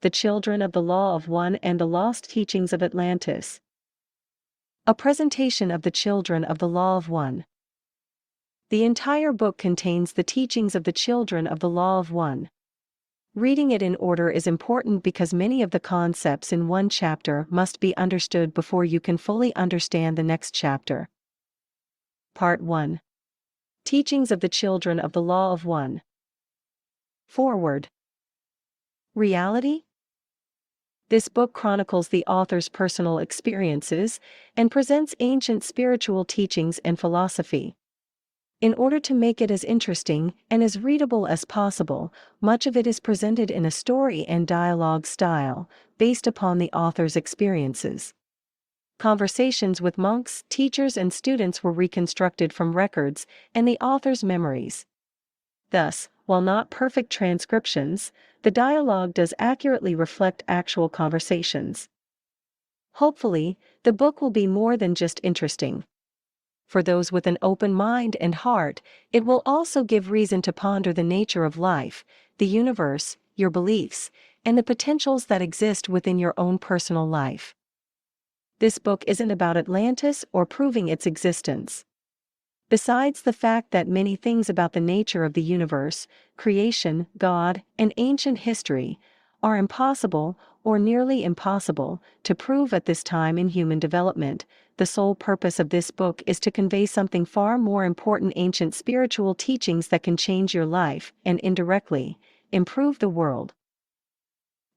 The Children of the Law of One and the Lost Teachings of Atlantis. A presentation of the Children of the Law of One. The entire book contains the teachings of the Children of the Law of One. Reading it in order is important because many of the concepts in one chapter must be understood before you can fully understand the next chapter. Part 1. Teachings of the Children of the Law of One. Foreword. Reality? This book chronicles the author's personal experiences and presents ancient spiritual teachings and philosophy. In order to make it as interesting and as readable as possible, much of it is presented in a story and dialogue style, based upon the author's experiences. Conversations with monks, teachers, and students were reconstructed from records and the author's memories. Thus, while not perfect transcriptions, the dialogue does accurately reflect actual conversations. Hopefully, the book will be more than just interesting. For those with an open mind and heart, it will also give reason to ponder the nature of life, the universe, your beliefs, and the potentials that exist within your own personal life. This book isn't about Atlantis or proving its existence. Besides the fact that many things about the nature of the universe, creation, God, and ancient history, are impossible, or nearly impossible, to prove at this time in human development, the sole purpose of this book is to convey something far more important: ancient spiritual teachings that can change your life and indirectly improve the world.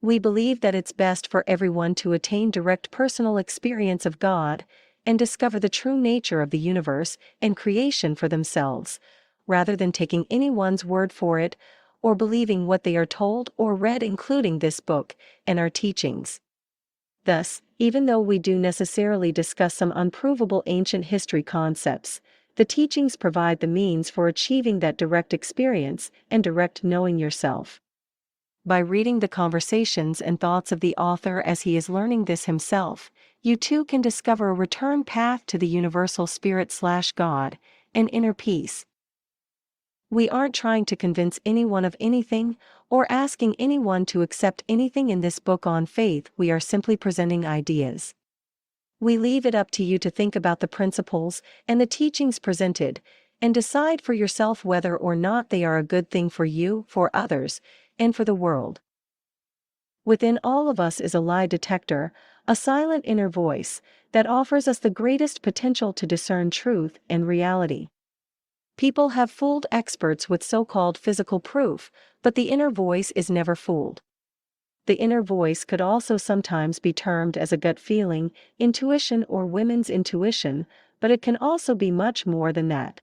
We believe that it's best for everyone to attain direct personal experience of God and discover the true nature of the universe and creation for themselves, rather than taking anyone's word for it or believing what they are told or read, including this book and our teachings. Thus, even though we do necessarily discuss some unprovable ancient history concepts, the teachings provide the means for achieving that direct experience and direct knowing yourself. By reading the conversations and thoughts of the author as he is learning this himself, you too can discover a return path to the universal spirit/God and inner peace. We aren't trying to convince anyone of anything or asking anyone to accept anything in this book on faith. We are simply presenting ideas. We leave it up to you to think about the principles and the teachings presented and decide for yourself whether or not they are a good thing for you, for others, and for the world. Within all of us is a lie detector, a silent inner voice that offers us the greatest potential to discern truth and reality. People have fooled experts with so-called physical proof, but the inner voice is never fooled. The inner voice could also sometimes be termed as a gut feeling, intuition, or women's intuition, but it can also be much more than that.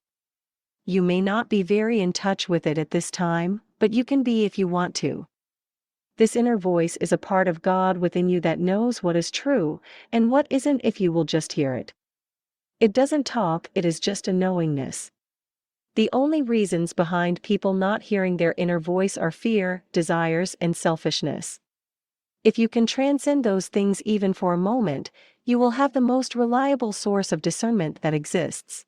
You may not be very in touch with it at this time, but you can be if you want to. This inner voice is a part of God within you that knows what is true and what isn't if you will just hear it. It doesn't talk, it is just a knowingness. The only reasons behind people not hearing their inner voice are fear, desires, and selfishness. If you can transcend those things even for a moment, you will have the most reliable source of discernment that exists.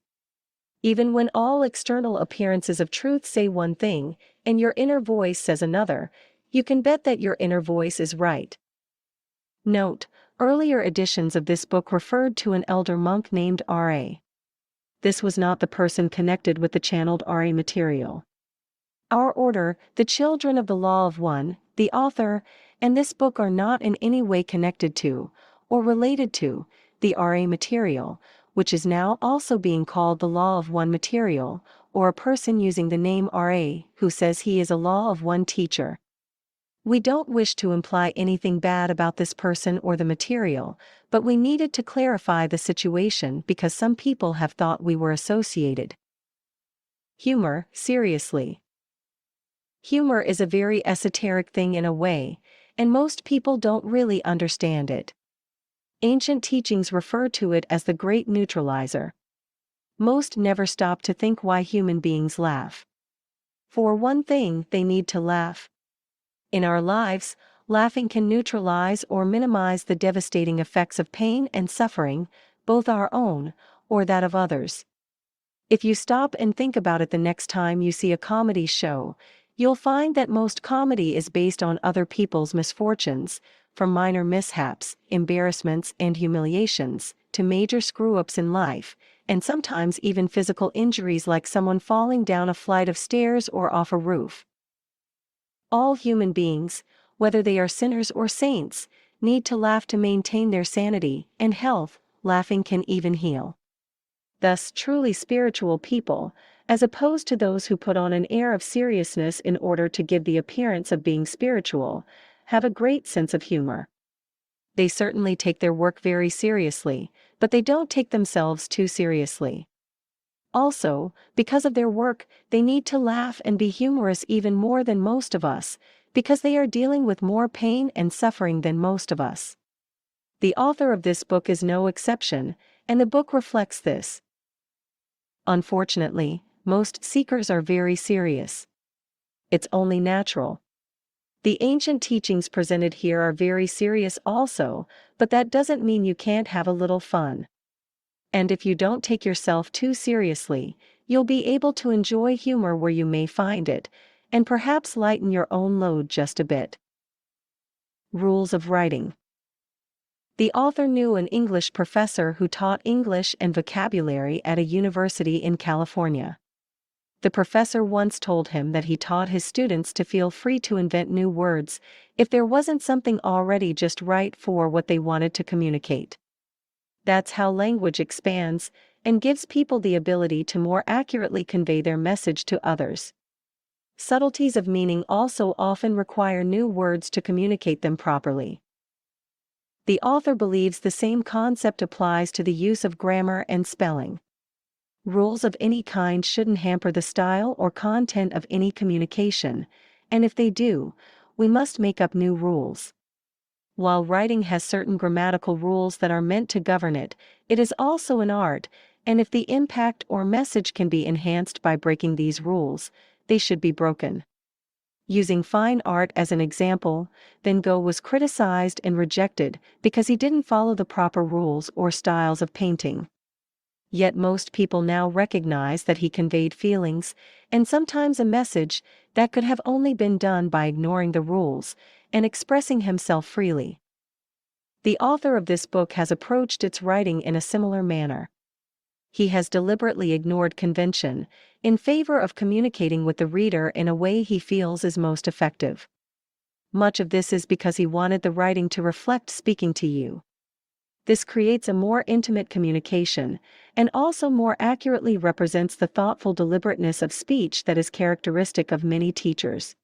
Even when all external appearances of truth say one thing, and your inner voice says another, you can bet that your inner voice is right. Note, earlier editions of this book referred to an elder monk named R.A. This was not the person connected with the channeled R.A. material. Our order, the Children of the Law of One, the author, and this book are not in any way connected to, or related to, the R.A. material, which is now also being called the Law of One material, or a person using the name R.A. who says he is a Law of One teacher. We don't wish to imply anything bad about this person or the material, but we needed to clarify the situation because some people have thought we were associated. Humor, seriously. Humor is a very esoteric thing in a way, and most people don't really understand it. Ancient teachings refer to it as the great neutralizer. Most never stop to think why human beings laugh. For one thing, they need to laugh. In our lives, laughing can neutralize or minimize the devastating effects of pain and suffering, both our own or that of others. If you stop and think about it the next time you see a comedy show, you'll find that most comedy is based on other people's misfortunes, from minor mishaps, embarrassments, and humiliations, to major screw-ups in life, and sometimes even physical injuries like someone falling down a flight of stairs or off a roof. All human beings, whether they are sinners or saints, need to laugh to maintain their sanity and health. Laughing can even heal. Thus, truly spiritual people, as opposed to those who put on an air of seriousness in order to give the appearance of being spiritual, have a great sense of humor. They certainly take their work very seriously, but they don't take themselves too seriously. Also, because of their work, they need to laugh and be humorous even more than most of us, because they are dealing with more pain and suffering than most of us. The author of this book is no exception, and the book reflects this. Unfortunately, most seekers are very serious. It's only natural. The ancient teachings presented here are very serious also, but that doesn't mean you can't have a little fun. And if you don't take yourself too seriously, you'll be able to enjoy humor where you may find it, and perhaps lighten your own load just a bit. Rules of writing. The author knew an English professor who taught English and vocabulary at a university in California. The professor once told him that he taught his students to feel free to invent new words if there wasn't something already just right for what they wanted to communicate. That's how language expands and gives people the ability to more accurately convey their message to others. Subtleties of meaning also often require new words to communicate them properly. The author believes the same concept applies to the use of grammar and spelling. Rules of any kind shouldn't hamper the style or content of any communication, and if they do, we must make up new rules. While writing has certain grammatical rules that are meant to govern it, it is also an art, and if the impact or message can be enhanced by breaking these rules, they should be broken. Using fine art as an example, Van Gogh was criticized and rejected because he didn't follow the proper rules or styles of painting. Yet most people now recognize that he conveyed feelings, and sometimes a message, that could have only been done by ignoring the rules and expressing himself freely. The author of this book has approached its writing in a similar manner. He has deliberately ignored convention in favor of communicating with the reader in a way he feels is most effective. Much of this is because he wanted the writing to reflect speaking to you. This creates a more intimate communication, and also more accurately represents the thoughtful deliberateness of speech that is characteristic of many teachers.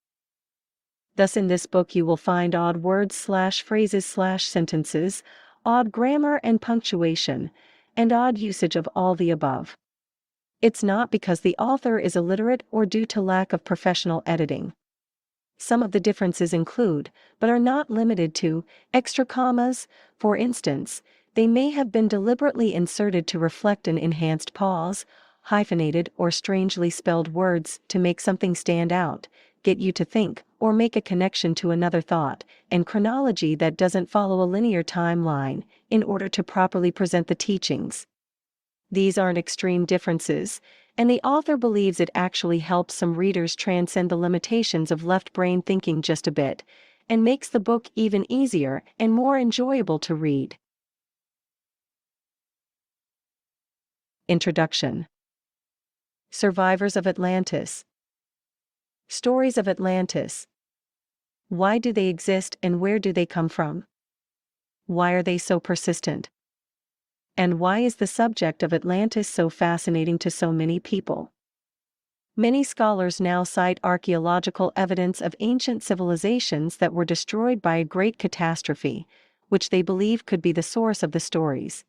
Thus in this book you will find odd words/phrases/sentences, odd grammar and punctuation, and odd usage of all the above. It's not because the author is illiterate or due to lack of professional editing. Some of the differences include, but are not limited to, extra commas. For instance, they may have been deliberately inserted to reflect an enhanced pause, hyphenated or strangely spelled words to make something stand out, get you to think, or make a connection to another thought, and chronology that doesn't follow a linear timeline, in order to properly present the teachings. These aren't extreme differences, and the author believes it actually helps some readers transcend the limitations of left-brain thinking just a bit, and makes the book even easier and more enjoyable to read. Introduction. Survivors of Atlantis. Stories of Atlantis. Why do they exist and where do they come from? Why are they so persistent? And why is the subject of Atlantis so fascinating to so many people? Many scholars now cite archaeological evidence of ancient civilizations that were destroyed by a great catastrophe, which they believe could be the source of the stories.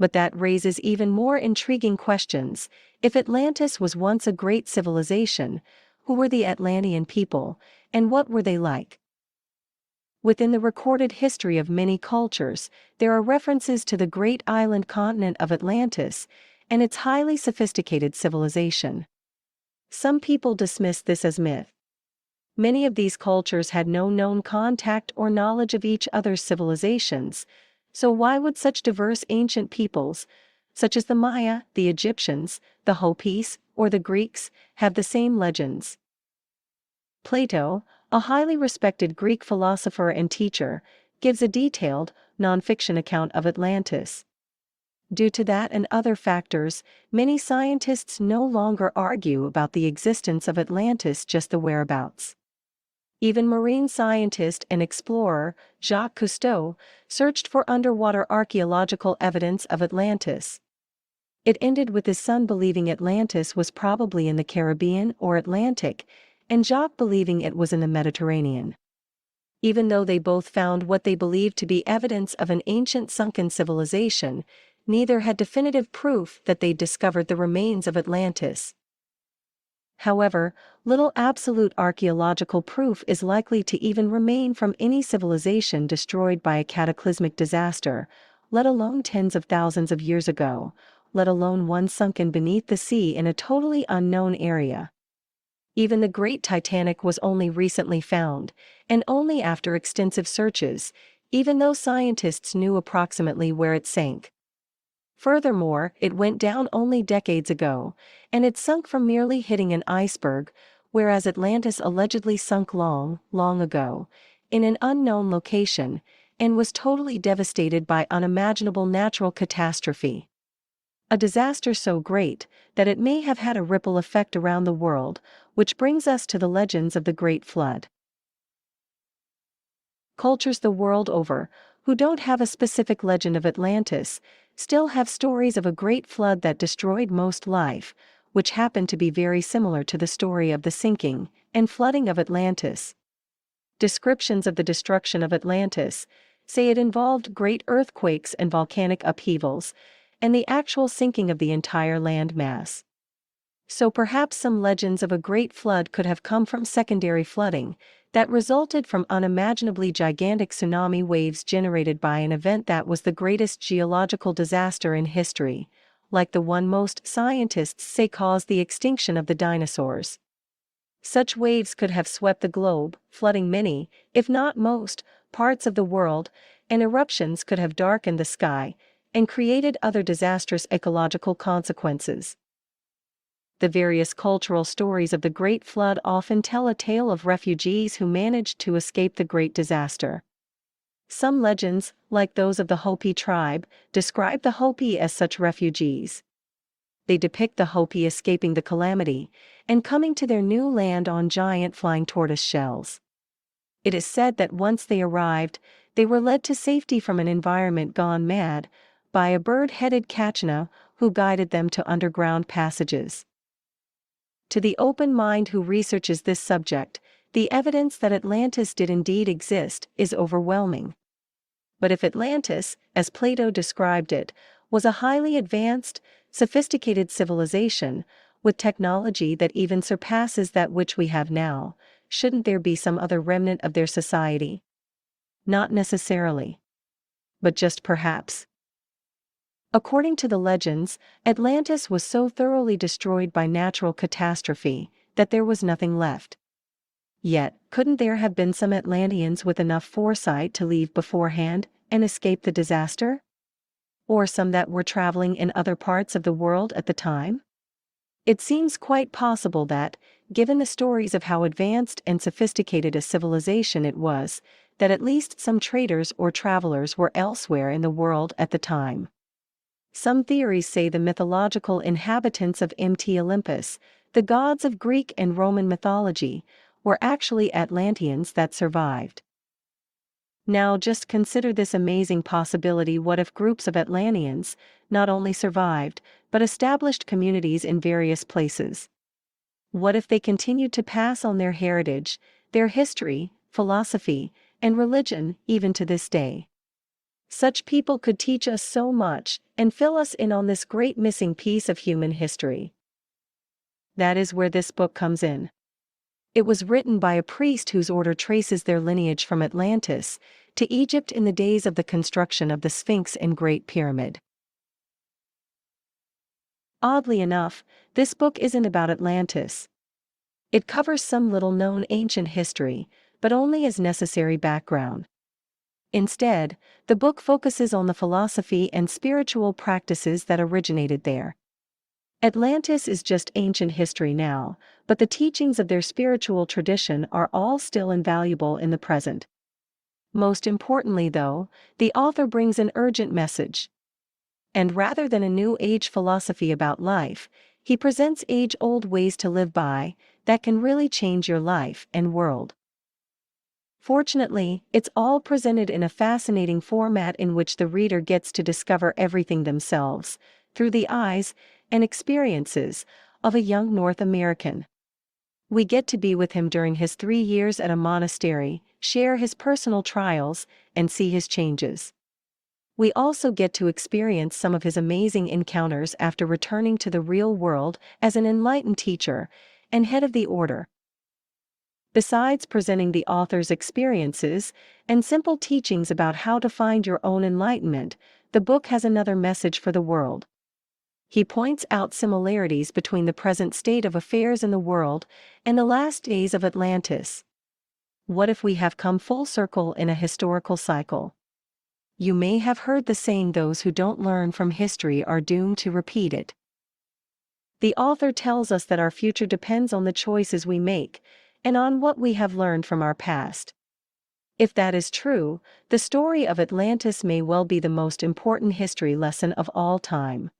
But that raises even more intriguing questions. If Atlantis was once a great civilization, who were the Atlantean people, and what were they like? Within the recorded history of many cultures, there are references to the great island continent of Atlantis and its highly sophisticated civilization. Some people dismiss this as myth. Many of these cultures had no known contact or knowledge of each other's civilizations, so why would such diverse ancient peoples, such as the Maya, the Egyptians, the Hopis, or the Greeks, have the same legends? Plato, a highly respected Greek philosopher and teacher, gives a detailed, non-fiction account of Atlantis. Due to that and other factors, many scientists no longer argue about the existence of Atlantis, just the whereabouts. Even marine scientist and explorer Jacques Cousteau searched for underwater archaeological evidence of Atlantis. It ended with his son believing Atlantis was probably in the Caribbean or Atlantic, and Jacques believing it was in the Mediterranean. Even though they both found what they believed to be evidence of an ancient sunken civilization, neither had definitive proof that they'd discovered the remains of Atlantis. However, little absolute archaeological proof is likely to even remain from any civilization destroyed by a cataclysmic disaster, let alone tens of thousands of years ago, let alone one sunken beneath the sea in a totally unknown area. Even the Great Titanic was only recently found, and only after extensive searches, even though scientists knew approximately where it sank. Furthermore, it went down only decades ago, and it sunk from merely hitting an iceberg, whereas Atlantis allegedly sunk long, long ago, in an unknown location, and was totally devastated by unimaginable natural catastrophe. A disaster so great that it may have had a ripple effect around the world, which brings us to the legends of the Great Flood. Cultures the world over, who don't have a specific legend of Atlantis, still have stories of a great flood that destroyed most life, which happened to be very similar to the story of the sinking and flooding of Atlantis. Descriptions of the destruction of Atlantis say it involved great earthquakes and volcanic upheavals, and the actual sinking of the entire land mass. So perhaps some legends of a great flood could have come from secondary flooding that resulted from unimaginably gigantic tsunami waves generated by an event that was the greatest geological disaster in history, like the one most scientists say caused the extinction of the dinosaurs. Such waves could have swept the globe, flooding many, if not most, parts of the world, and eruptions could have darkened the sky and created other disastrous ecological consequences. The various cultural stories of the Great Flood often tell a tale of refugees who managed to escape the great disaster. Some legends, like those of the Hopi tribe, describe the Hopi as such refugees. They depict the Hopi escaping the calamity and coming to their new land on giant flying tortoise shells. It is said that once they arrived, they were led to safety from an environment gone mad by a bird-headed Kachina who guided them to underground passages. To the open mind who researches this subject, the evidence that Atlantis did indeed exist is overwhelming. But if Atlantis, as Plato described it, was a highly advanced, sophisticated civilization, with technology that even surpasses that which we have now, shouldn't there be some other remnant of their society? Not necessarily. But just perhaps. According to the legends, Atlantis was so thoroughly destroyed by natural catastrophe that there was nothing left. Yet, couldn't there have been some Atlanteans with enough foresight to leave beforehand and escape the disaster? Or some that were traveling in other parts of the world at the time? It seems quite possible that, given the stories of how advanced and sophisticated a civilization it was, that at least some traders or travelers were elsewhere in the world at the time. Some theories say the mythological inhabitants of Mt. Olympus, the gods of Greek and Roman mythology, were actually Atlanteans that survived. Now just consider this amazing possibility: what if groups of Atlanteans not only survived, but established communities in various places? What if they continued to pass on their heritage, their history, philosophy, and religion even to this day? Such people could teach us so much and fill us in on this great missing piece of human history. That is where this book comes in. It was written by a priest whose order traces their lineage from Atlantis to Egypt in the days of the construction of the Sphinx and Great Pyramid. Oddly enough, this book isn't about Atlantis. It covers some little-known ancient history, but only as necessary background. Instead, the book focuses on the philosophy and spiritual practices that originated there. Atlantis is just ancient history now, but the teachings of their spiritual tradition are all still invaluable in the present. Most importantly, though, the author brings an urgent message. And rather than a new age philosophy about life, he presents age-old ways to live by that can really change your life and world. Fortunately, it's all presented in a fascinating format in which the reader gets to discover everything themselves, through the eyes and experiences of a young North American. We get to be with him during his 3 years at a monastery, share his personal trials, and see his changes. We also get to experience some of his amazing encounters after returning to the real world as an enlightened teacher and head of the order. Besides presenting the author's experiences and simple teachings about how to find your own enlightenment, the book has another message for the world. He points out similarities between the present state of affairs in the world and the last days of Atlantis. What if we have come full circle in a historical cycle? You may have heard the saying, those who don't learn from history are doomed to repeat it. The author tells us that our future depends on the choices we make, and on what we have learned from our past. If that is true, the story of Atlantis may well be the most important history lesson of all time.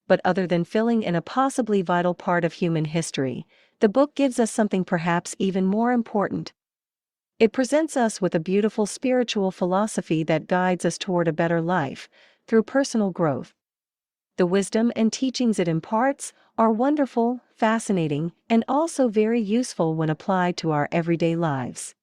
But other than filling in a possibly vital part of human history, the book gives us something perhaps even more important. It presents us with a beautiful spiritual philosophy that guides us toward a better life, through personal growth. The wisdom and teachings it imparts are wonderful, fascinating, and also very useful when applied to our everyday lives.